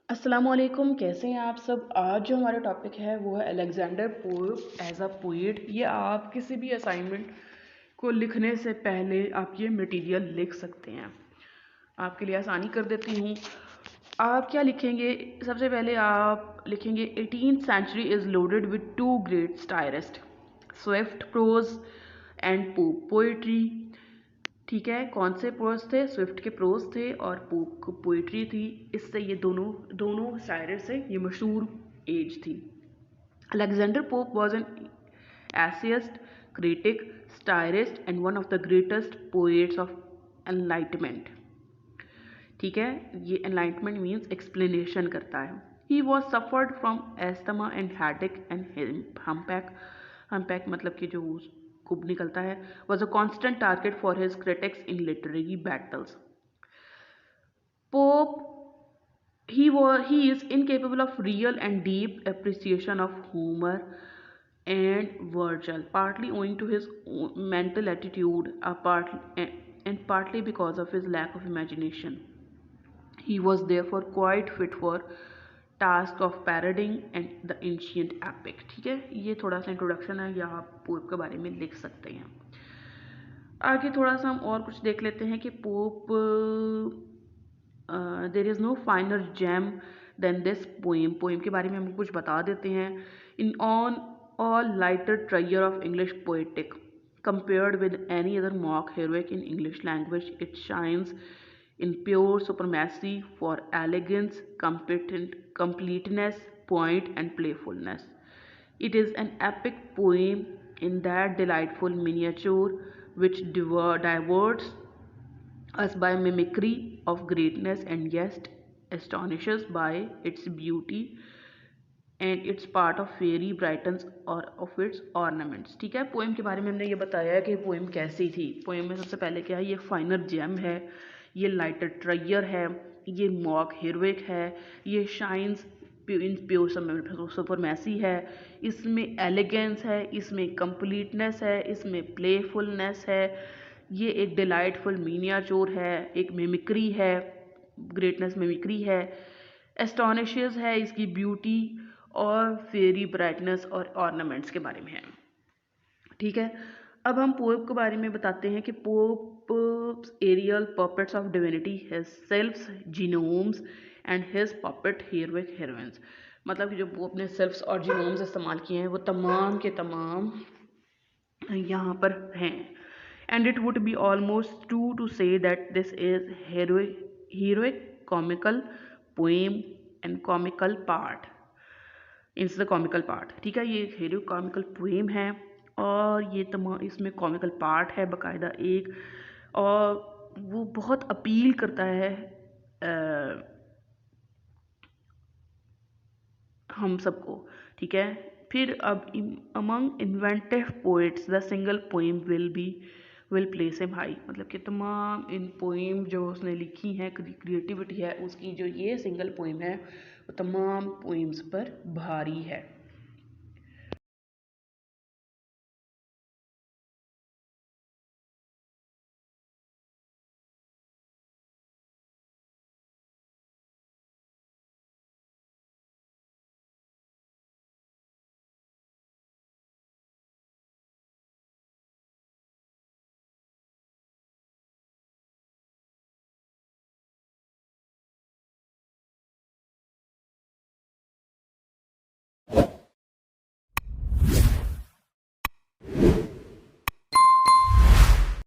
अस्सलामुअलैकुम, कैसे हैं आप सब। आज जो हमारा टॉपिक है वो है Alexander Pope as a poet. ये आप किसी भी असाइनमेंट को लिखने से पहले आप ये मटेरियल लिख सकते हैं। आपके लिए आसानी कर देती हूँ। आप क्या लिखेंगे, सबसे पहले आप लिखेंगे 18th century is loaded with two great satirist, Swift prose and Pope poetry. ठीक है, कौन से प्रोज थे? स्विफ्ट के प्रोज थे और पोप को पोइट्री थी। इससे ये दोनों दोनों शायरे से ये मशहूर एज थी। Alexander Pope was an essayist, critic, satirist and one of the greatest poets of enlightenment. ठीक है, ये एनलाइटमेंट मीन्स एक्सप्लेनेशन करता है। He was suffered from asthma and headache and humpback. Humpback मतलब कि जो खूब निकलता है। Was a constant target for his critics in literary battles. Pope he is incapable of real and deep appreciation of Homer and Virgil, partly owing to his mental attitude, and partly because of his lack of imagination. He was therefore quite fit for task of parodying and the ancient epic. ठीक है, ये थोड़ा सा introduction है, या आप pope के बारे में लिख सकते हैं। आगे थोड़ा सा हम और कुछ देख लेते हैं कि Pope there is no finer gem than this poem. Poem के बारे में हम कुछ बता देते हैं। In on all lighter trier of English poetic compared with any other mock heroic in English language, it shines in pure supremacy for elegance, completeness, point, and playfulness. It is an epic poem in that delightful miniature which diverts us by mimicry of greatness and yet astonishes by its beauty and its part of fairy brightness और of its ornaments. ठीक है, poem के बारे में हमने ये बताया है कि पोएम कैसी थी। पोएम में सबसे पहले क्या है, ये फाइनर जेम है, ये लाइटर ट्रायर है, ये मॉक हीरोइक है, ये शाइन्स इन प्योर सुपरमेसी है, इसमें एलिगेंस है, इसमें कंप्लीटनेस है, इसमें प्लेफुलनेस है, ये एक डिलाइटफुल मिनिएचर है, एक मिमिक्री है, ग्रेटनेस मिमिक्री है, एस्टोनिशेस है इसकी ब्यूटी, और फेरी ब्राइटनेस और ऑर्नामेंट्स के बारे में है। ठीक है, अब हम पोप के बारे में बताते हैं कि Pope aerial puppets of divinity, his sylphs, gnomes and his puppet heroic heroines. मतलब कि जो पोप ने सेल्फ्स और जीनोम्स इस्तेमाल किए हैं वो तमाम के तमाम यहाँ पर हैं। And it would be almost true to say that this is heroic comical poem and comical part it's the comical part. ठीक है, ये हीरो कॉमिकल पोएम है और ये तमाम इसमें कॉमिकल पार्ट है बाकायदा एक, और वो बहुत अपील करता है हम सबको। ठीक है, फिर अब among inventive poets the single poem will place him high. मतलब कि तमाम इन पोएम जो उसने लिखी हैं, क्रिएटिविटी है उसकी, जो ये सिंगल पोएम है वो तमाम पोएम्स पर भारी है।